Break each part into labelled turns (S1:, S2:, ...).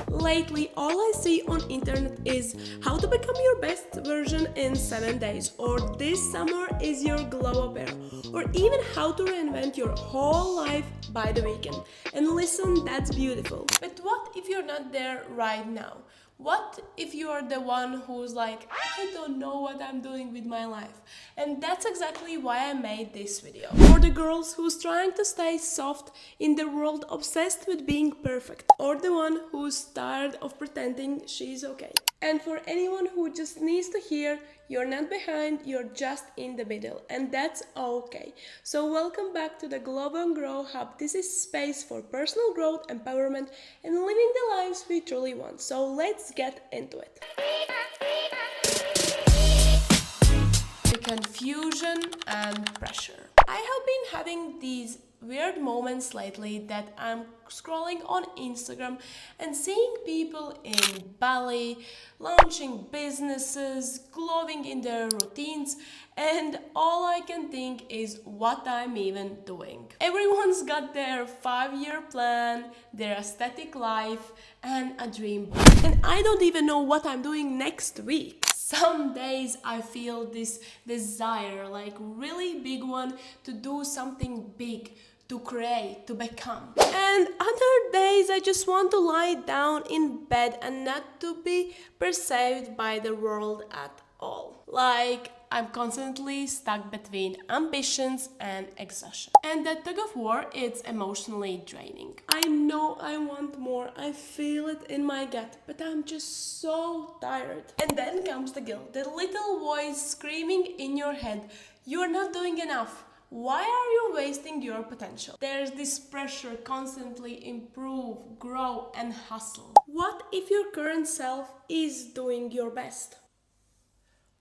S1: Lately, all I see on internet is how to become your best version in 7 days, or this summer is your glow up era, or even how to reinvent your whole life by the weekend. And listen, that's beautiful. But what if you're not there right now? What if you are the one who's like, I don't know what I'm doing with my life? And that's exactly why I made this video. For the girls who's trying to stay soft in the world obsessed with being perfect, or the one who's tired of pretending she's okay. And for anyone who just needs to hear, you're not behind, you're just in the middle, and that's okay. So welcome back to the Glow and Grow Hub. This is space for personal growth, empowerment, and living the lives we truly want. So let's get into it. The confusion and pressure. I have been having these weird moments lately that I'm scrolling on Instagram and seeing people in Bali launching businesses, glowing in their routines, and all I can think is what I'm even doing. Everyone's got their 5-year plan, their aesthetic life, and a dream board. And I don't even know what I'm doing next week. Some days I feel this desire, like really big one, to do something big, to create, to become. And other days I just want to lie down in bed and not to be perceived by the world at all. Like I'm constantly stuck between ambitions and exhaustion. And that tug of war, it's emotionally draining. I know I want more, I feel it in my gut, but I'm just so tired. And then comes the guilt, the little voice screaming in your head, you're not doing enough. Why are you wasting your potential? There's this pressure constantly improve, grow, and hustle. What if your current self is doing your best?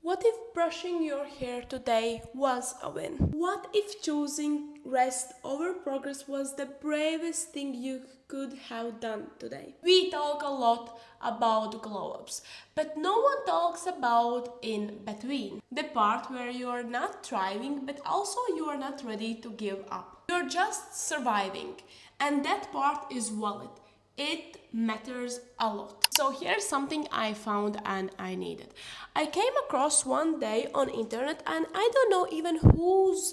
S1: What if brushing your hair today was a win? What if choosing rest over progress was the bravest thing you could have done today? We talk a lot about glow-ups, but no one talks about in between. The part where you are not thriving, but also you are not ready to give up. You're just surviving, and that part is valid. It matters a lot. So here's something I found and I needed. I came across one day on internet and I don't know even who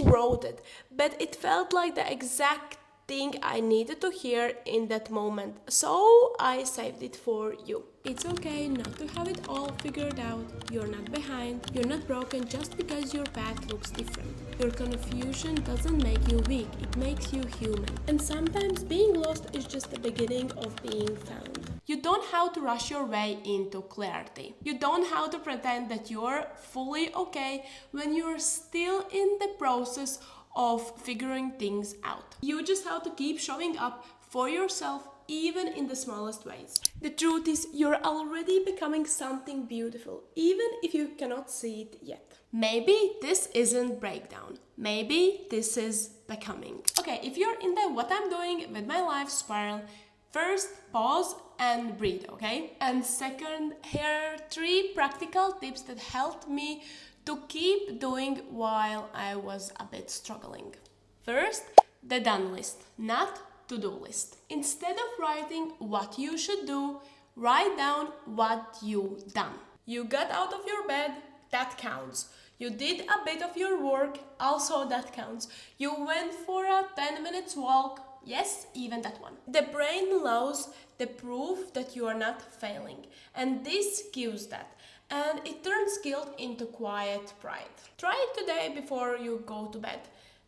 S1: wrote it, but it felt like the exact thing I needed to hear in that moment. So I saved it for you. It's okay not to have it all figured out. You're not behind. You're not broken just because your path looks different. Your confusion doesn't make you weak. It makes you human. And sometimes being lost is just the beginning of being found. You don't have to rush your way into clarity. You don't have to pretend that you're fully okay when you're still in the process of figuring things out. You just have to keep showing up for yourself even in the smallest ways. The truth is you're already becoming something beautiful, even if you cannot see it yet. Maybe this isn't breakdown. Maybe this is becoming. Okay, if you're in the what I'm doing with my life spiral, first, pause and breathe, okay? And second, here are 3 practical tips that helped me to keep doing while I was a bit struggling. First, the done list, not to-do list. Instead of writing what you should do, write down what you've done. You got out of your bed, that counts. You did a bit of your work, also that counts. You went for a 10 minutes walk, yes, even that one. The brain loves the proof that you are not failing, and this gives that. And it turns guilt into quiet pride. Try it today before you go to bed.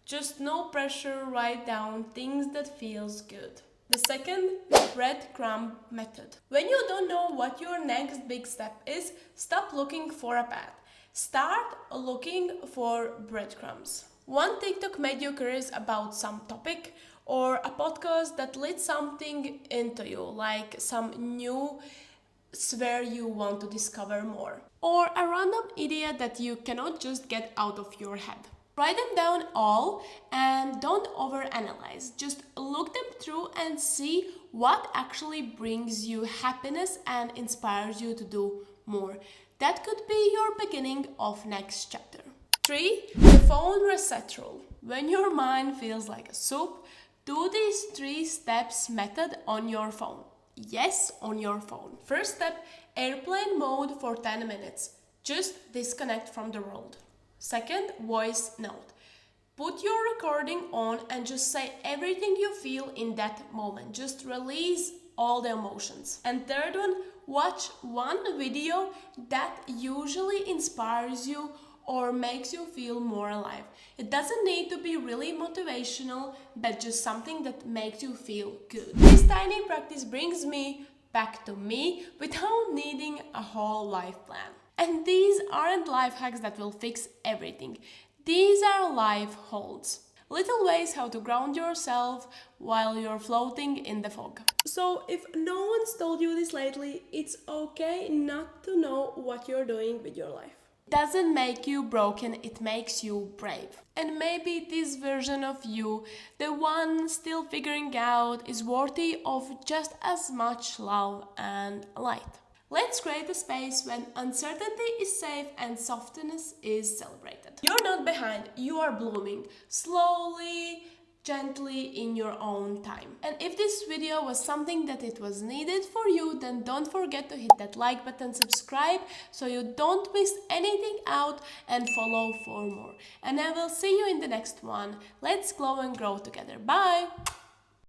S1: Just no pressure, write down things that feels good. The second, the breadcrumb method. When you don't know what your next big step is, stop looking for a path. Start looking for breadcrumbs. One TikTok made you curious about some topic, or a podcast that lit something into you, like some new sphere you want to discover more, or a random idea that you cannot just get out of your head. Write them down all and don't overanalyze. Just look them through and see what actually brings you happiness and inspires you to do more. That could be your beginning of next chapter. 3. The phone reset rule. When your mind feels like a soup, Do this 3 steps method on your phone. Yes, on your phone. First step, airplane mode for 10 minutes. Just disconnect from the world. Second, voice note. Put your recording on and just say everything you feel in that moment. Just release all the emotions. And third one, watch one video that usually inspires you or makes you feel more alive. It doesn't need to be really motivational, but just something that makes you feel good. This tiny practice brings me back to me without needing a whole life plan. And these aren't life hacks that will fix everything. These are life holds. Little ways how to ground yourself while you're floating in the fog. So if no one's told you this lately, it's okay not to know what you're doing with your life. Doesn't make you broken, it makes you brave. And maybe this version of you, the one still figuring out, is worthy of just as much love and light. Let's create a space when uncertainty is safe and softness is celebrated. You're not behind, you are blooming, slowly, gently, in your own time. And if this video was something that it was needed for you, then don't forget to hit that like button, subscribe so you don't miss anything out, and follow for more. And I will see you in the next one. Let's glow and grow together. Bye!